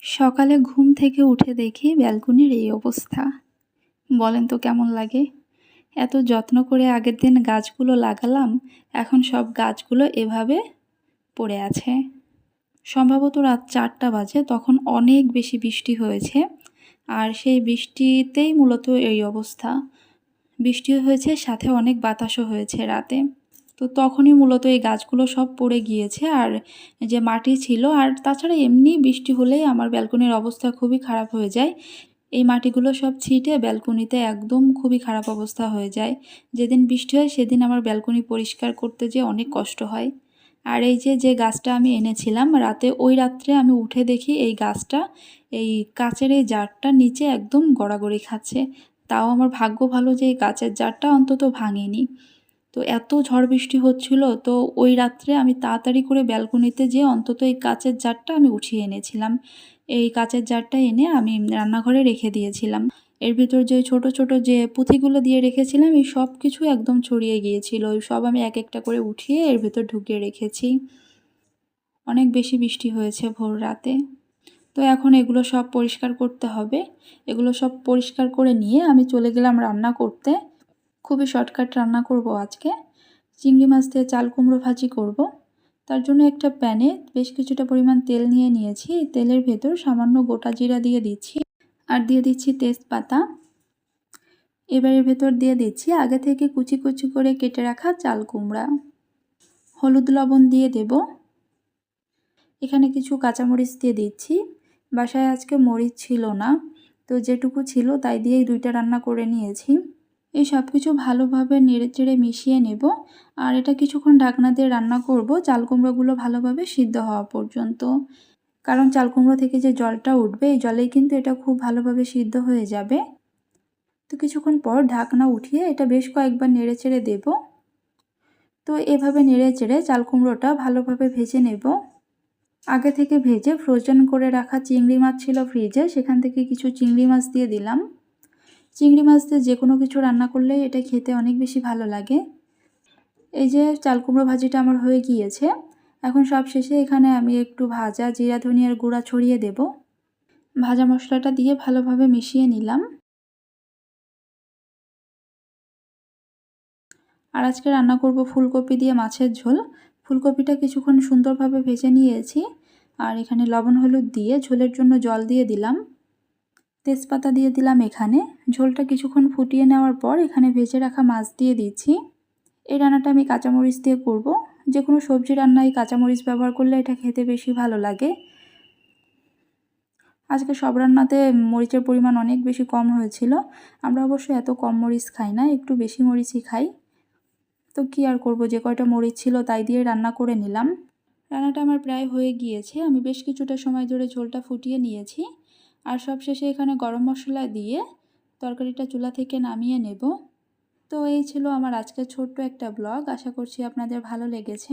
সকালে ঘুম থেকে উঠে দেখি ব্যালকনির এই অবস্থা। বলেন তো কেমন লাগে? এত যত্ন করে আগের দিন গাছগুলো লাগালাম, এখন সব গাছগুলো এভাবে পড়ে আছে। সম্ভবত রাত ৪টা বাজে, তখন অনেক বেশি বৃষ্টি হয়েছে। আর সেই বৃষ্টিতেই মূলত এই অবস্থা। বৃষ্টিও হয়েছে, সাথে অনেক বাতাসও হয়েছে রাতে। তো তখনই মূলত এই গাছগুলো সব পড়ে গিয়েছে। আর যে মাটি ছিল, আর তাছাড়া এমনি বৃষ্টি হলেই আমার ব্যালকনির অবস্থা খুবই খারাপ হয়ে যায়। এই মাটিগুলো সব ছিটে ব্যালকনিতে একদম খুবই খারাপ অবস্থা হয়ে যায়। যেদিন বৃষ্টি হয় সেদিন আমার ব্যালকনি পরিষ্কার করতে যেয়ে অনেক কষ্ট হয়। আর এই যে গাছটা আমি এনেছিলাম রাতে, ওই রাত্রে আমি উঠে দেখি এই গাছটা এই কাচের এই জারটা নিচে একদম গড়াগড়ি খাচ্ছে। তাও আমার ভাগ্য ভালো যে এই কাচের জারটা অন্তত ভাঙেনি। তো এত ঝড় বৃষ্টি হচ্ছিল, তো ওই রাত্রে আমি তাড়াতাড়ি করে ব্যালকনিতে যেয়ে অন্তত এই কাচের জারটা আমি উঠিয়ে এনেছিলাম। এই কাচের জারটা এনে আমি রান্নাঘরে রেখে দিয়েছিলাম। এর ভিতর যে ছোট ছোট যে পুঁথিগুলো দিয়ে রেখেছিলাম, এই সব কিছু একদম ছড়িয়ে গিয়েছিল। ওই সব আমি এক একটা করে উঠিয়ে এর ভেতর ঢুকিয়ে রেখেছি। অনেক বেশি বৃষ্টি হয়েছে ভোর রাতে। তো এখন এগুলো সব পরিষ্কার করতে হবে। এগুলো সব পরিষ্কার করে নিয়ে আমি চলে গেলাম রান্না করতে। খুবই শর্টকাট রান্না করব আজকে। চিংড়ি মাছ দিয়ে চাল কুমড়ো ভাজি করব। তার জন্য একটা প্যানে বেশ কিছুটা পরিমাণ তেল নিয়ে নিয়েছি। এই তেলের ভেতর সামান্য গোটা জিরা দিয়ে দিচ্ছি, আর দিয়ে দিচ্ছি তেজপাতা। এবার এর ভেতর দিয়ে দিচ্ছি আগে থেকে কুচি কুচি করে কেটে রাখা চাল কুমড়া। হলুদ লবণ দিয়ে দেব। এখানে কিছু কাঁচামরিচ দিয়ে দিচ্ছি। বাসায় আজকে মরিচ ছিল না, তো যেটুকু ছিল তাই দিয়েই দুইটা রান্না করে নিয়েছি। এই সব কিছু ভালোভাবে নেড়েচেড়ে মিশিয়ে নেব। আর এটা কিছুক্ষণ ঢাকনা দিয়ে রান্না করব, চাল কুমড়োগুলো ভালোভাবে সিদ্ধ হওয়া পর্যন্ত। কারণ চাল কুমড়ো থেকে যে জলটা উঠবে, এই জলেই কিন্তু এটা খুব ভালোভাবে সিদ্ধ হয়ে যাবে। তো কিছুক্ষণ পর ঢাকনা উঠিয়ে এটা বেশ কয়েকবার নেড়েচেড়ে দেব। তো এভাবে নেড়েচেড়ে চাল কুমড়োটা ভালোভাবে ভেজে নেব। আগে থেকে ভেজে ফ্রোজেন করে রাখা চিংড়ি মাছ ছিল ফ্রিজে, সেখান থেকে কিছু চিংড়ি মাছ দিয়ে দিলাম। চিংড়ি মাছ দিয়ে যে কোনো কিছু রান্না করলে এটা খেতে অনেক বেশি ভালো লাগে। এই যে চাল কুমড়ো ভাজিটা আমার হয়ে গিয়েছে। এখন সব শেষে এখানে আমি একটু ভাজা জিরা ধনিয়ার গুঁড়া ছড়িয়ে দেব। ভাজা মশলাটা দিয়ে ভালোভাবে মিশিয়ে নিলাম। আর আজকে রান্না করব ফুলকপি দিয়ে মাছের ঝোল। ফুলকপিটা কিছুক্ষণ সুন্দরভাবে ভেজে নিয়েছি। আর এখানে লবণ হলুদ দিয়ে ঝোলের জন্য জল দিয়ে দিলাম। তেজপাতা দিয়ে দিলাম এখানে। ঝোলটা কিছুক্ষণ ফুটিয়ে নেওয়ার পর এখানে ভেজে রাখা মাছ দিয়ে দিচ্ছি। এই রান্নাটা আমি কাঁচামরিচ দিয়ে করব। যে কোনো সবজি রান্নায় কাঁচামরিচ ব্যবহার করলে এটা খেতে বেশি ভালো লাগে। আজকে সব রান্নাতে মরিচের পরিমাণ অনেক বেশি কম হয়েছিল। আমরা অবশ্য এত কম মরিচ খাই না, একটু বেশি মরিচই খাই। তো কি আর করব, যে কয়টা মরিচ ছিল তাই দিয়ে রান্না করে নিলাম। রান্নাটা আমার প্রায় হয়ে গিয়েছে। আমি বেশ কিছুটা সময় ধরে ঝোলটা ফুটিয়ে নিয়েছি। আর সবশেষে এখানে গরম মশলা দিয়ে তরকারিটা চুলা থেকে নামিয়ে নেব। তো এই ছিল আমার আজকের ছোট্ট একটা ব্লগ। আশা করছি আপনাদের ভালো লেগেছে।